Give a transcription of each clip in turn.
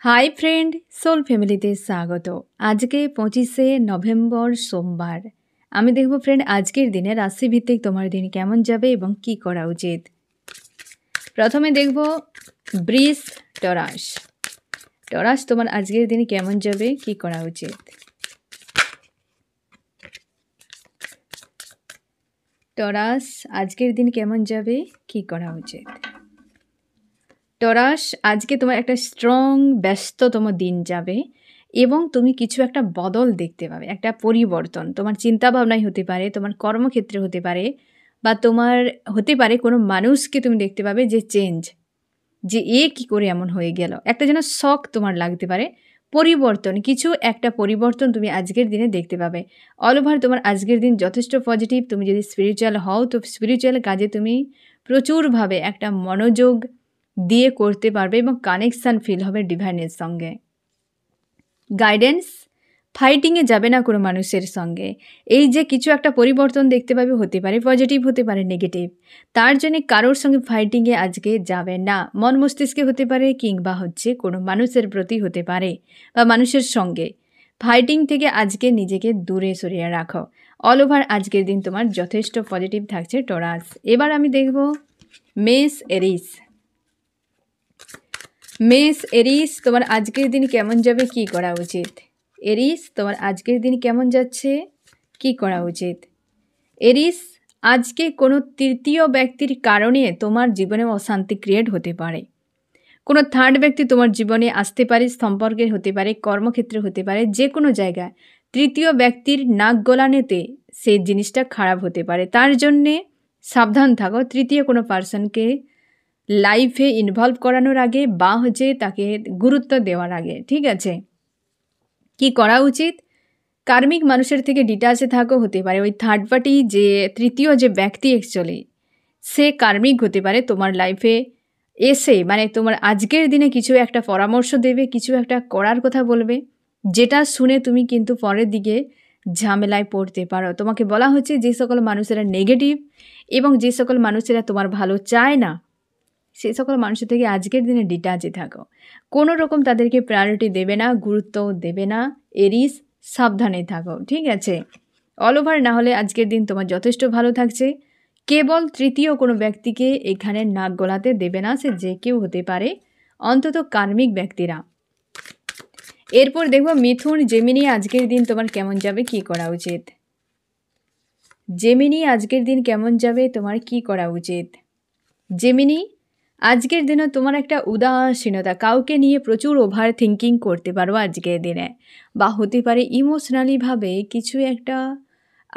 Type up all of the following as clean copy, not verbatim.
Hi friend, soul ফ্যামিলিতে স্বাগত। আজকে 25শে নভেম্বর সোমবার। আমি দেখব ফ্রেন্ড আজকের দিনে রাশিভিত্তিক তোমার দিন কেমন যাবে এবং কি করা উচিত। প্রথমে দেখব বৃষ টরাস। টরাস তোমার আজকের দিনে কেমন যাবে, কি করা উচিত। টরাস আজকের দিন কেমন যাবে, কি করা উচিত। টরাস আজকে তোমার একটা স্ট্রং ব্যস্ততম দিন যাবে এবং তুমি কিছু একটা বদল দেখতে পাবে, একটা পরিবর্তন তোমার চিন্তাভাবনায় হতে পারে, তোমার কর্মক্ষেত্রে হতে পারে, বা তোমার হতে পারে কোনো মানুষকে তুমি দেখতে পাবে যে চেঞ্জ, যে কী করে এমন হয়ে গেল, একটা যেন শক তোমার লাগতে পারে। পরিবর্তন, কিছু একটা পরিবর্তন তুমি আজকের দিনে দেখতে পাবে। অল ওভার তোমার আজকের দিন যথেষ্ট পজিটিভ। তুমি যদি স্পিরিচুয়াল হও তো স্পিরিচুয়াল কাজে তুমি প্রচুরভাবে একটা মনোযোগ দিয়ে করতে পারবে এবং কানেকশান ফিল হবে ডিভাইনের সঙ্গে। গাইডেন্স, ফাইটিংয়ে যাবে না কোনো মানুষের সঙ্গে। এই যে কিছু একটা পরিবর্তন দেখতে পাবে, হতে পারে পজিটিভ, হতে পারে নেগেটিভ, তার জন্যে কারোর সঙ্গে ফাইটিংয়ে আজকে যাবে না। মন মস্তিষ্কে হতে পারে কিংবা কোনো মানুষের প্রতি হতে পারে বা মানুষের সঙ্গে ফাইটিং থেকে আজকে নিজেকে দূরে সরিয়ে রাখো। অল ওভার আজকের দিন তোমার যথেষ্ট পজিটিভ থাকছে টরাস। এবার আমি দেখব মেষ এরিস। মেষ এরিস তোমার আজকের দিন কেমন যাবে, কি করা উচিত। এরিস তোমার আজকের দিন কেমন যাচ্ছে, কি করা উচিত। এরিস আজকে কোনো তৃতীয় ব্যক্তির কারণে তোমার জীবনে অশান্তি ক্রিয়েট হতে পারে। কোনো থার্ড ব্যক্তি তোমার জীবনে আসতে পারে, সম্পর্কে হতে পারে, কর্মক্ষেত্রে হতে পারে, যে কোনো জায়গায় তৃতীয় ব্যক্তির নাক গলানেতে সেই জিনিসটা খারাপ হতে পারে। তার জন্যে সাবধান থাকো তৃতীয় কোনো পার্সনকে লাইফে ইনভলভ করানোর আগে বা তাকে গুরুত্ব দেওয়ার আগে। ঠিক আছে, কি করা উচিত। কার্মিক মানুষের থেকে ডিটাচে থাকো। হতে পারে ওই থার্ড পার্টি, যে তৃতীয় যে ব্যক্তি অ্যাকচুয়ালি সে কার্মিক হতে পারে তোমার লাইফে এসে, মানে তোমার আজকের দিনে কিছু একটা পরামর্শ দেবে, কিছু একটা করার কথা বলবে, যেটা শুনে তুমি কিন্তু পরের দিকে ঝামেলায় পড়তে পারো। তোমাকে বলা হচ্ছে যে সকল মানুষেরা নেগেটিভ এবং যে সকল মানুষেরা তোমার ভালো চায় না, সেই সকল মানুষের থেকে আজকের দিনে ডিটাচে থাকো। কোনো রকম তাদেরকে প্রায়োরিটি দেবে না, গুরুত্ব দেবে না। এরিস সাবধানে থাকো। ঠিক আছে, অল ওভার না হলে আজকের দিন তোমার যথেষ্ট ভালো থাকছে। কেবল তৃতীয় কোনো ব্যক্তিকে এখানে নাক গলাতে দেবে না, সে যে কেউ হতে পারে, অন্তত কার্মিক ব্যক্তিরা। এরপর দেখব মিথুন জেমিনি আজকের দিন তোমার কেমন যাবে, কি করা উচিত। জেমিনি আজকের দিন কেমন যাবে, তোমার কি করা উচিত। জেমিনি আজকের দিনে তোমার একটা উদাসীনতা, কাউকে নিয়ে প্রচুর ওভার থিঙ্কিং করতে পারো আজকের দিনে, বা হতে পারে ইমোশনালিভাবে কিছু একটা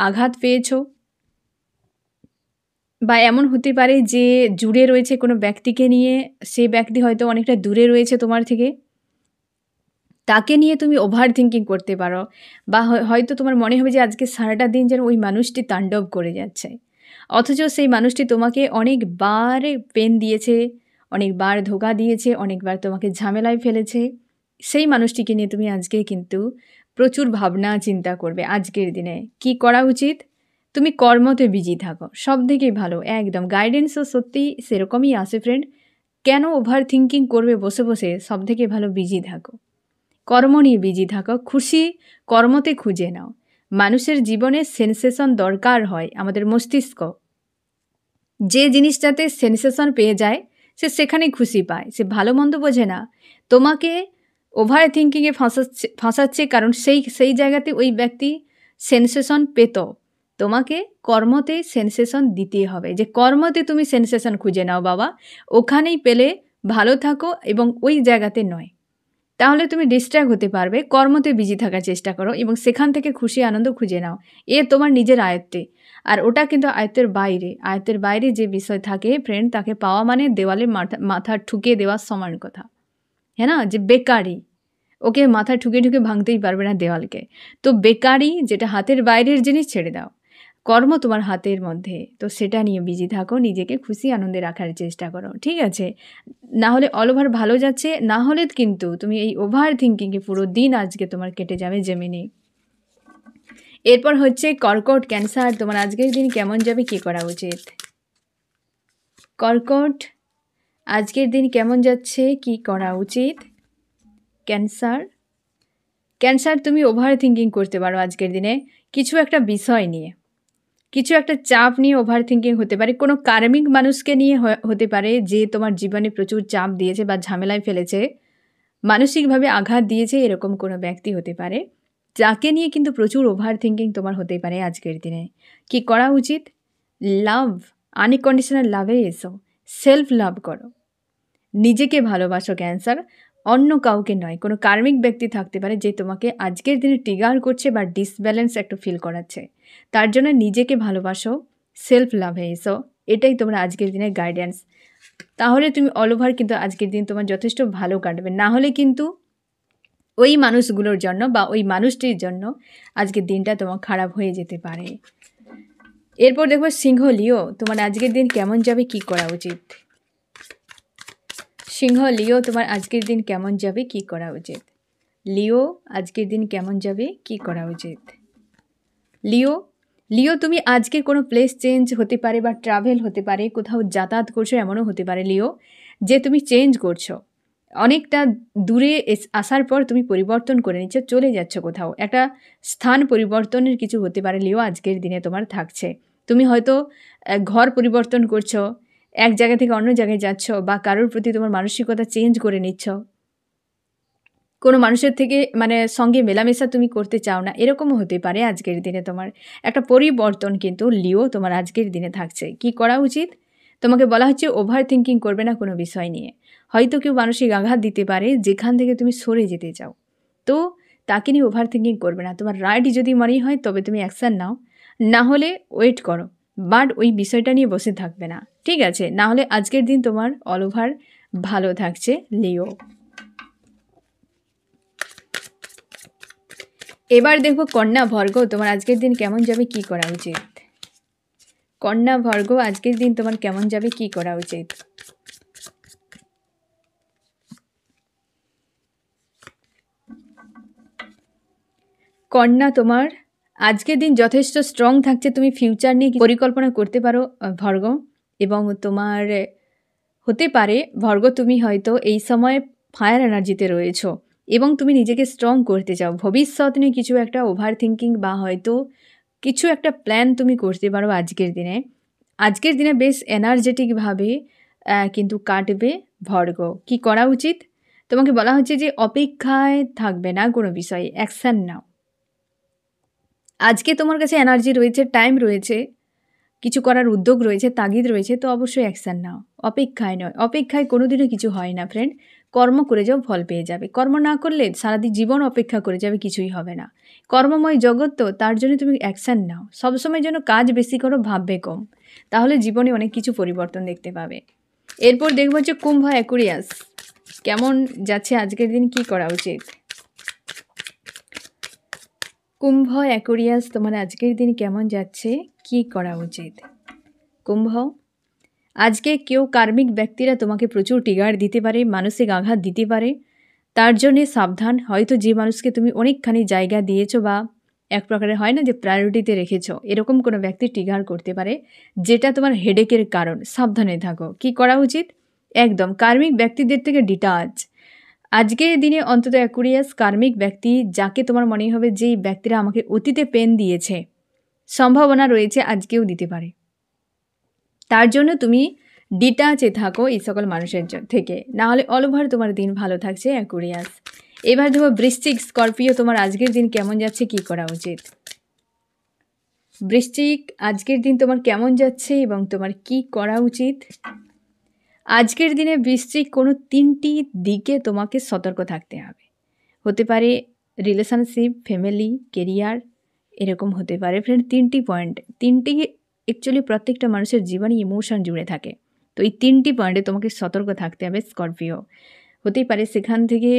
আঘাত পেয়েছো, বা এমন হতে পারে যে জুড়ে রয়েছে কোনো ব্যক্তিকে নিয়ে, সে ব্যক্তি হয়তো অনেকটা দূরে রয়েছে তোমার থেকে, তাকে নিয়ে তুমি ওভার থিঙ্কিং করতে পারো, বা হয়তো তোমার মনে হবে যে আজকে সারাটা দিন যেন ওই মানুষটি তাণ্ডব করে যাচ্ছে, অথচ সেই মানুষটি তোমাকে অনেকবার পেন দিয়েছে, অনেকবার ধোঁকা দিয়েছে, অনেকবার তোমাকে ঝামেলায় ফেলেছে। সেই মানুষটিকে নিয়ে তুমি আজকে কিন্তু প্রচুর ভাবনা চিন্তা করবে। আজকের দিনে কি করা উচিত, তুমি কর্মতে বিজি থাকো, সব থেকেই ভালো। একদম গাইডেন্সও সত্যি সেরকমই আসে ফ্রেন্ড। কেন ওভার থিঙ্কিং করবে বসে বসে, সব থেকে ভালো বিজি থাকো, কর্ম নিয়ে বিজি থাকো, খুশি কর্মতে খুঁজে নাও। মানুষের জীবনে সেন্সেশন দরকার হয়। আমাদের মস্তিষ্ক যে জিনিসটাতে সেন্সেশন পেয়ে যায় সে সেখানেই খুশি পায়, সে ভালো মন্দ বোঝে না। তোমাকে ওভার থিঙ্কিংয়ে ফাঁসাচ্ছে কারণ সেই জায়গাতে ওই ব্যক্তি সেন্সেশন পেত। তোমাকে কর্মতে সেন্সেশন দিতে হবে, যে কর্মতে তুমি সেন্সেশন খুঁজে নাও বাবা, ওখানেই পেলে ভালো থাকো এবং ওই জায়গাতে নয়। তাহলে তুমি ডিস্ট্র্যাক্ট হতে পারবে। কর্মতে বিজি থাকার চেষ্টা করো এবং সেখান থেকে খুশি আনন্দ খুঁজে নাও। তোমার নিজের আয়ত্তে, আর ওটা কিন্তু আয়ত্তের বাইরে। আয়ত্তের বাইরে যে বিষয় থাকে ফ্রেন্ড, তাকে পাওয়া মানে দেওয়ালে মাথা ঠুকে দেওয়ার সমান কথা, হ্যাঁ না। যে বেকারি, ওকে মাথা ঠুকে ঠুকে ভাঙতেই পারবে না দেওয়ালকে। তো বেকারি যেটা হাতের বাইরের জিনিস ছেড়ে দাও, কর্ম তোমার হাতের মধ্যে, তো সেটা নিয়ে বিজি থাকো, নিজেকে খুশি আনন্দে রাখার চেষ্টা করো। ঠিক আছে, না হলে অল ওভার ভালো যাচ্ছে, না হলে কিন্তু তুমি এই ওভার থিঙ্কিংয়ে পুরো দিন আজকে তোমার কেটে যাবে জেমিনি। এরপর হচ্ছে কর্কট ক্যান্সার, তোমার আজকের দিন কেমন যাবে, কি করা উচিত। কর্কট আজকের দিন কেমন যাচ্ছে, কি করা উচিত। ক্যান্সার, ক্যান্সার তুমি ওভার থিঙ্কিং করতে পারো আজকের দিনে কিছু একটা বিষয় নিয়ে, কিছু একটা চাপ নিয়ে ওভার থিঙ্কিং হতে পারে। কোনো কার্মিক মানুষকে নিয়ে হতে পারে যে তোমার জীবনে প্রচুর চাপ দিয়েছে বা ঝামেলায় ফেলেছে, মানসিকভাবে আঘাত দিয়েছে, এরকম কোনো ব্যক্তি হতে পারে যাকে নিয়ে কিন্তু প্রচুর ওভার থিঙ্কিং তোমার হতে পারে আজকের দিনে। কি করা উচিত? লাভ, আনকন্ডিশনাল লাভে এসো, সেলফ লাভ করো, নিজেকে ভালোবাসো ক্যান্সার, অন্য কাউকে নয়। কোনো কার্মিক ব্যক্তি থাকতে পারে যে তোমাকে আজকের দিনে ট্রিগার করছে বা ডিসব্যালেন্স একটু ফিল করাচ্ছে, তার জন্য নিজেকে ভালোবাসো, সেলফ লাভে এসো, এটাই তোমরা আজকের দিনের গাইডেন্স। তাহলে তুমি অল ওভার কিন্তু আজকের দিন তোমার যথেষ্ট ভালো কাটবে। না হলে কিন্তু ওই মানুষগুলোর জন্য বা ওই মানুষটির জন্য আজকের দিনটা তোমার খারাপ হয়ে যেতে পারে। এরপর দেখো সিংহ লিও, তোমার আজকের দিন কেমন যাবে, কি করা উচিত? সিংহ লিও, তোমার আজকের দিন কেমন যাবে, কি করা উচিত? লিও, আজকের দিন কেমন যাবে, কি করা উচিত? লিও, লিও তুমি আজকে কোনো প্লেস চেঞ্জ হতে পারে বা ট্রাভেল হতে পারে, কোথাও যাতায়াত করছো এমনও হতে পারে লিও, যে তুমি চেঞ্জ করছো, অনেকটা দূরে আসার পর তুমি পরিবর্তন করে নিচ্ছ, চলে যাচ্ছ কোথাও, একটা স্থান পরিবর্তনের কিছু হতে পারে লিও আজকের দিনে তোমার থাকছে। তুমি হয়তো ঘর পরিবর্তন করছো, এক জায়গা থেকে অন্য জায়গায় যাচ্ছ, বা কারোর প্রতি তোমার মানসিকতা চেঞ্জ করে নিচ্ছ, কোনো মানুষের থেকে মানে সঙ্গে মেলামেশা তুমি করতে চাও না, এরকমও হতে পারে আজকের দিনে তোমার একটা পরিবর্তন কিন্তু লিও তোমার আজকের দিনে থাকছে। কি করা উচিত? তোমাকে বলা হচ্ছে ওভার থিঙ্কিং করবে না কোনো বিষয় নিয়ে। হয়তো কেউ মানসিক আঘাত দিতে পারে যেখান থেকে তুমি সরে যেতে চাও, তো তাকে নিয়ে ওভার থিঙ্কিং করবে না। তোমার রাইট যদি মনে হয় তবে তুমি অ্যাকশান নাও, না হলে ওয়েট করো, বাট ওই বিষয়টা নিয়ে বসে থাকবে না, ঠিক আছে? না হলে আজকের দিন তোমার অল ওভার ভালো থাকছে লিও। এবার দেখো কন্যা ভর্গ, তোমার আজকের দিন কেমন যাবে, কি করা উচিত? কন্যা ভর্গ, আজকের দিন তোমার কেমন যাবে, কি করা উচিত? কন্যা, তোমার আজকের দিন যথেষ্ট স্ট্রং থাকছে, তুমি ফিউচার নিয়ে পরিকল্পনা করতে পারো ভর্গ, এবং তোমার হতে পারে ভর্গ তুমি হয়তো এই সময় ফায়ার এনার্জিতে রয়েছো এবং তুমি নিজেকে স্ট্রং করতে চাও, ভবিষ্যৎ নিয়ে কিছু একটা ওভার থিঙ্কিং বা হয়তো কিছু একটা প্ল্যান তুমি করতে পারো আজকের দিনে। আজকের দিনে বেশ এনার্জেটিকভাবে কিন্তু কাটবে ভর্গ। কি করা উচিত? তোমাকে বলা হচ্ছে যে অপেক্ষায় থাকবে না কোনো বিষয়ে, অ্যাকশান নাও। আজকে তোমার কাছে এনার্জি রয়েছে, টাইম রয়েছে, কিছু করার উদ্যোগ রয়েছে, তাগিদ রয়েছে, তো অবশ্যই অ্যাকশান নাও, অপেক্ষায় নয়। অপেক্ষায় কোনোদিনও কিছু হয় না ফ্রেন্ড, কর্ম করে যাও, ফল পেয়ে যাবে। কর্ম না করলে সারাদিন জীবন অপেক্ষা করে যাবে, কিছুই হবে না। কর্মময় জগৎ তো, তার জন্য তুমি অ্যাকশান নাও। সবসময় যেন কাজ বেশি করো, ভাববে কম, তাহলে জীবনে অনেক কিছু পরিবর্তন দেখতে পাবে। এরপর দেখবো যে কুম্ভ অ্যাকুরিয়াস, কেমন যাচ্ছে আজকের দিন, কি করা উচিত? কুম্ভ অ্যাকুরিয়াস, তোমার আজকের দিন কেমন যাচ্ছে, কি করা উচিত? কুম্ভ, আজকে কেউ কার্মিক ব্যক্তিরা তোমাকে প্রচুর ট্রিগার দিতে পারে, মানসিক আঘাত দিতে পারে, তার জন্যে সাবধান। হয়তো যে মানুষকে তুমি অনেকখানি জায়গা দিয়েছো বা এক প্রকারের হয় না যে প্রায়োরিটিতে রেখেছো, এরকম কোনো ব্যক্তি ট্রিগার করতে পারে যেটা তোমার হেডেকের কারণ, সাবধানে থাকো। কি করা উচিত? একদম কার্মিক ব্যক্তিদের থেকে ডিটাচ। আজকের দিনে অন্তত অ্যাকুরিয়াস কার্মিক ব্যক্তি যাকে তোমার মনে হবে যে এই ব্যক্তিরা আমাকে অতীতে পেন দিয়েছে, সম্ভাবনা রয়েছে আজকেও দিতে পারে, তার জন্য তুমি ডিটাচে থাকো এই সকল মানুষের থেকে, না হলে অল ওভার তোমার দিন ভালো থাকছে অ্যাকুরিয়াস। এবার দেখো বৃশ্চিক, স্করপিও, তোমার আজকের দিন কেমন যাচ্ছে, কি করা উচিত? বৃশ্চিক, আজকের দিন তোমার কেমন যাচ্ছে এবং তোমার কি করা উচিত? আজকের দিনে বৃশ্চিক কোনো তিনটি দিকে তোমাকে সতর্ক থাকতে হবে। হতে পারে রিলেশনশিপ, ফ্যামিলি, কেরিয়ার, এরকম হতে পারে ফ্রেন্ড। তিনটি পয়েন্ট, তিনটি অ্যাকচুয়ালি প্রত্যেকটা মানুষের জীবনে ইমোশন জুড়ে থাকে, তো এই তিনটি পয়েন্টে তোমাকে সতর্ক থাকতে হবে স্করপিও। হতেই পারে সেখান থেকে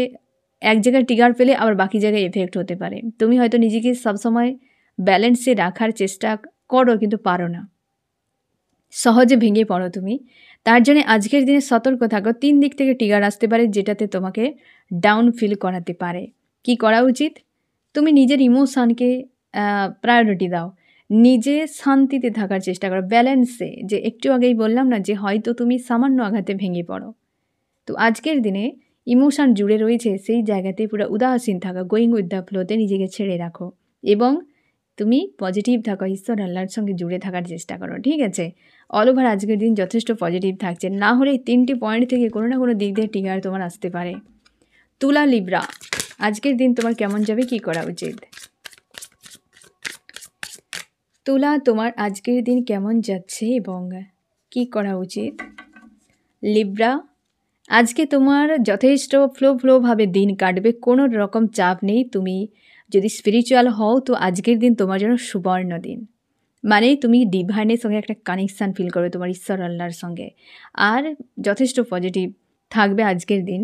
এক জায়গায় ট্রিগার পেলে আবার বাকি জায়গায় এফেক্ট হতে পারে। তুমি হয়তো নিজেকে সবসময় ব্যালেন্সে রাখার চেষ্টা করো কিন্তু পারো না, সহজে ভেঙে পড়ো তুমি। তার জন্য আজকের দিনে সতর্ক থাকো, তিন দিক থেকে ট্রিগার আসতে পারে যেটাতে তোমাকে ডাউন ফিল করাতে পারে। কি করা উচিত? তুমি নিজের ইমোশনকে প্রায়োরিটি দাও, নিজে শান্তিতে থাকার চেষ্টা করো, ব্যালেন্সে। যে একটু আগেই বললাম না যে হয়তো তুমি সামান্য আঘাতে ভেঙে পড়ো, তো আজকের দিনে ইমোশান জুড়ে রয়েছে সেই জায়গাতে পুরো উদাসীন থাকা, গোয়িং উইথ দ্য ফ্লোতে নিজেকে ছেড়ে রাখো এবং তুমি পজিটিভ থাকো, ঈশ্বর আল্লাহর সঙ্গে জুড়ে থাকার চেষ্টা করো, ঠিক আছে? অল ওভার আজকের দিন যথেষ্ট পজিটিভ থাকছে, না হলে 3টি পয়েন্ট থেকে কোনো না কোনো দিক দিয়ে ট্রিগার তোমার আসতে পারে। তুলা লিব্রা, আজকের দিন তোমার কেমন যাবে, কি করা উচিত? তুলা, তোমার আজকের দিন কেমন যাচ্ছে এবং কি করা উচিত? লিব্রা, আজকে তোমার যথেষ্ট ফ্লোভাবে দিন কাটবে, কোনো রকম চাপ নেই। তুমি যদি স্পিরিচুয়াল হও তো আজকের দিন তোমার জন্য সুবর্ণ দিন, মানে তুমি ডিভাইনের সঙ্গে একটা কানেকশান ফিল করবে তোমার ঈশ্বর আল্লাহর সঙ্গে, আর যথেষ্ট পজিটিভ থাকবে আজকের দিন।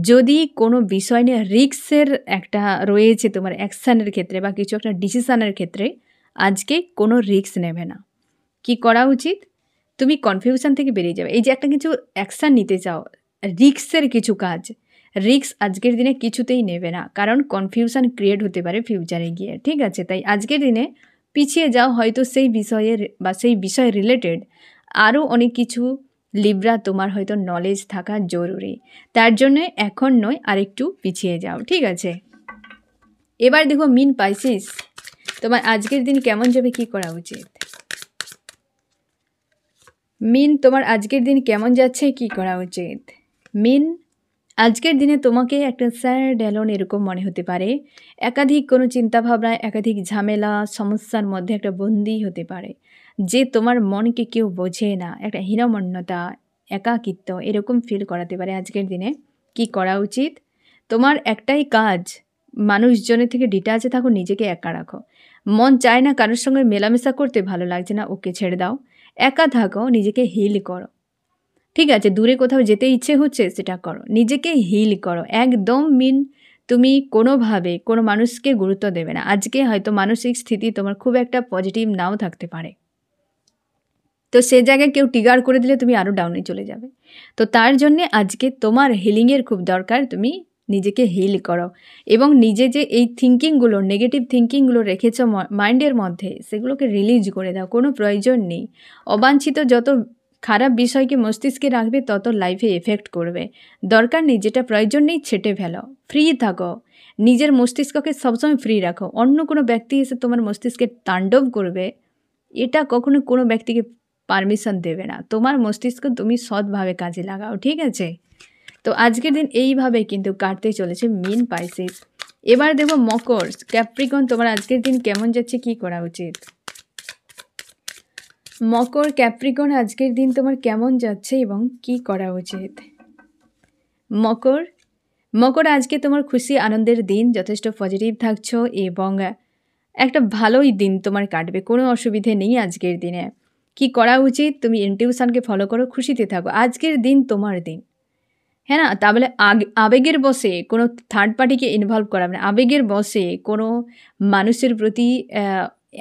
যদি কোনো বিষয় নিয়ে রিস্কের একটা রয়েছে তোমার অ্যাকশানের ক্ষেত্রে বা কিছু একটা ডিসিশানের ক্ষেত্রে, আজকে কোনো রিস্ক নেবে না। কি করা উচিত? তুমি কনফিউশন থেকে বেরিয়ে যাবে। এই যে একটা কিছু অ্যাকশান নিতে চাও, রিস্কের কিছু কাজ, রিস্ক আজকের দিনে কিছুতেই নেবে না, কারণ কনফিউশন ক্রিয়েট হতে পারে ফিউচারে গিয়ে, ঠিক আছে? তাই আজকের দিনে পিছিয়ে যাও, হয়তো সেই বিষয়ের বা সেই বিষয় রিলেটেড আরও অনেক কিছু লিব্রা তোমার হয়তো নলেজ থাকা জরুরি, তার জন্যে এখন নয় আরেকটু পিছিয়ে যাও, ঠিক আছে? এবার দেখো মিন পাইসিস, তোমার আজকের দিন কেমন যাবে, কি করা উচিত? মিন, তোমার আজকের দিন কেমন যাচ্ছে, কি করা উচিত? মিন, আজকের দিনে তোমাকে একটা স্যাড অ্যালোন এরকম মনে হতে পারে, একাধিক কোনো চিন্তাভাবনায়, একাধিক ঝামেলা সমস্যার মধ্যে একটা বন্দী হতে পারে, যে তোমার মনকে কেউ বোঝে না, একটা হীনমন্যতা, একাকিত্ব এরকম ফিল করাতে পারে আজকের দিনে। কি করা উচিত? তোমার একটাই কাজ, মানুষজনের থেকে ডিটাচে থাকো, নিজেকে একা রাখো। মন চায় না কারোর সঙ্গে মেলামেশা করতে, ভালো লাগছে না, ওকে ছেড়ে দাও, একা থাকো, নিজেকে হিল করো, ঠিক আছে? দূরে কোথাও যেতে ইচ্ছে হচ্ছে, সেটা করো, নিজেকে হিল করো একদম। মিন, তুমি কোনোভাবে কোনো মানুষকে গুরুত্ব দেবে না আজকে, হয়তো মানসিক স্থিতি তোমার খুব একটা পজিটিভ নাও থাকতে পারে, তো সে জায়গায় কেউ ট্রিগার করে দিলে তুমি আরও ডাউনে চলে যাবে। তো তার জন্যে আজকে তোমার হিলিংয়ের খুব দরকার, তুমি নিজেকে হিল করো এবং নিজে যে এই থিঙ্কিংগুলো, নেগেটিভ থিঙ্কিংগুলো রেখেছ মাইন্ডের মধ্যে, সেগুলোকে রিলিজ করে দাও, কোনো প্রয়োজন নেই। অবাঞ্ছিত যত খারাপ বিষয়কে মস্তিষ্কে রাখবে তত লাইফে এফেক্ট করবে, দরকার নেই। যেটা প্রয়োজন নেই ছেটে ফেলো, ফ্রি থাকো, নিজের মস্তিষ্ককে সবসময় ফ্রি রাখো। অন্য কোনো ব্যক্তি এসে তোমার মস্তিষ্কে তাণ্ডব করবে, এটা কখনো কোনো ব্যক্তিকে পারমিশন দেবে না। তোমার মস্তিষ্ক তুমি সৎভাবে কাজে লাগাও, ঠিক আছে? তো আজকের দিন এইভাবে কিন্তু কাটতে চলেছে মিন পাইসিস। এবার দেখো মকর, ক্যাপ্রিকন, তোমার আজকের দিন কেমন যাচ্ছে, কি করা উচিত? মকর, ক্যাপ্রিকন, আজকের দিন তোমার কেমন যাচ্ছে এবং কি করা উচিত? মকর, মকর, আজকে তোমার খুশি আনন্দের দিন, যথেষ্ট পজিটিভ থাকছো এবং একটা ভালোই দিন তোমার কাটবে, কোনো অসুবিধে নেই আজকের দিনে। কি করা উচিত? তুমি ইনটিউশনকে ফলো করো, খুশিতে থাকো, আজকের দিন তোমার দিন, হ্যাঁ না? তাহলে আবেগের বশে কোনো থার্ড পার্টিকে ইনভলভ করাবে না, আবেগের বশে কোনো মানুষের প্রতি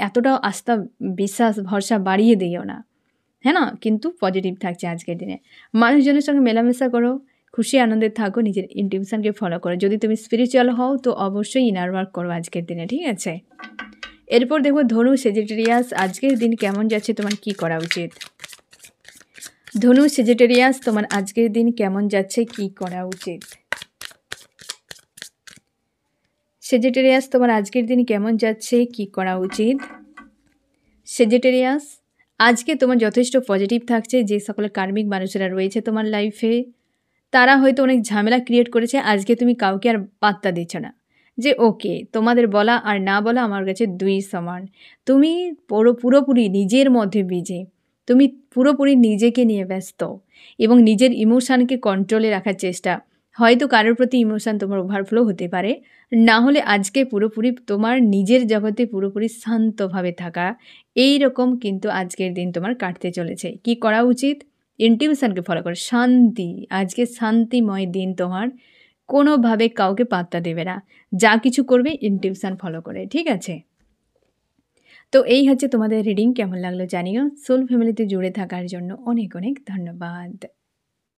এতটাও আস্থা, বিশ্বাস, ভরসা বাড়িয়ে দিও না, হ্যাঁ না? কিন্তু পজিটিভ থাকছে আজকের দিনে, মানুষজনের সঙ্গে মেলামেশা করো, খুশি আনন্দে থাকো, নিজের ইনটিউশনকে ফলো করো। যদি তুমি স্পিরিচুয়াল হও তো অবশ্যই ইনার ওয়ার্ক করো আজকের দিনে, ঠিক আছে? এরপর দেখো ধনু, সেজিটেরিয়াস, আজকের দিন কেমন যাচ্ছে, তোমার কি করা উচিত? ধনু, সেজিটেরিয়াস, তোমার আজকের দিন কেমন যাচ্ছে, কি করা উচিত? সেজিটেরিয়াস, তোমার আজকের দিন কেমন যাচ্ছে, কি করা উচিত? সেজিটেরিয়াস, আজকে তোমার যথেষ্ট পজিটিভ থাকছে। যে সকল কার্মিক মানুষেরা রয়েছে তোমার লাইফে, তারা হয়তো অনেক ঝামেলা ক্রিয়েট করেছে, আজকে তুমি কাউকে আর পাত্তা দিচ্ছ না, যে ওকে তোমাদের বলা আর না বলা আমার কাছে দুই সমান। তুমি পুরোপুরি নিজের মধ্যে বিজে, তুমি পুরোপুরি নিজেকে নিয়ে ব্যস্ত এবং নিজের ইমোশানকে কন্ট্রোলে রাখার চেষ্টা। হয়তো কারোর প্রতি ইমোশান তোমার ওভারফ্লো হতে পারে, না হলে আজকে পুরোপুরি তোমার নিজের জগতে পুরোপুরি শান্তভাবে থাকা, এই রকম কিন্তু আজকের দিন তোমার কাটতে চলেছে। কি করা উচিত? ইনটিউশনকে ফলো করো, শান্তি, আজকে শান্তিময় দিন তোমার, কোনোভাবে কাউকে পাত্তা দেবে না, যা কিছু করবে ইনটিউশন ফলো করে, ঠিক আছে? তো এই হচ্ছে তোমাদের রিডিং, কেমন লাগলো জানিও। সোল ফ্যামিলিতে জুড়ে থাকার জন্য অনেক অনেক ধন্যবাদ।